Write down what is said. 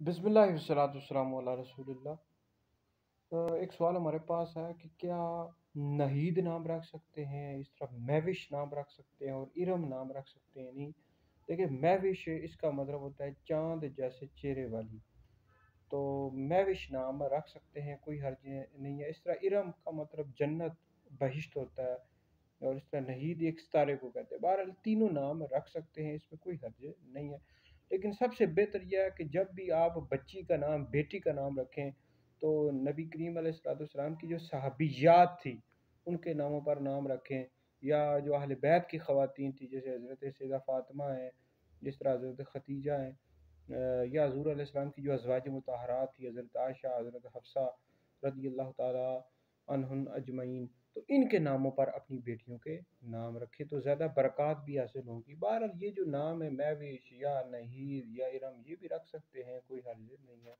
बिस्मिल्लाह वस्सलातु वस्सलामु अला रसूलिल्लाह। एक सवाल हमारे पास है कि क्या नहीद नाम रख सकते हैं, इस तरह महविश नाम रख सकते हैं और इरम नाम रख सकते हैं? नहीं। देखिए, महविश इसका मतलब होता है चांद जैसे चेहरे वाली। तो महविश नाम रख सकते हैं, कोई हर्ज नहीं है। इस तरह इरम का मतलब जन्नत बहिश्त होता है, और इस तरह नहीद एक सितारे को कहते हैं। बहरहाल तीनों नाम रख सकते हैं, इसमें कोई हर्ज नहीं है। लेकिन सबसे बेहतर यह है कि जब भी आप बच्ची का नाम, बेटी का नाम रखें, तो नबी करीम अलैहिस्सलाम की जो सहाबियात थी उनके नामों पर नाम रखें, या जो अहले बैत की ख़वातीन थी, जैसे हज़रत सैयदा फ़ातिमा हैं, जिस तरह हज़रत खतीजा हैं, या हज़ूर अलैहिस्सलाम की जो अज़वाज मुतहहरात थी, हज़रत आयशा, हज़रत हफ्सा रज़ी अल्लाह ताला अन्हुन अजमईन, तो इनके नामों पर अपनी बेटियों के नाम रखे तो ज़्यादा बरक़ात भी हासिल होंगी। बहरहाल ये जो नाम है महविश या नहीद या इरम, ये भी रख सकते हैं, कोई हर्ज नहीं है।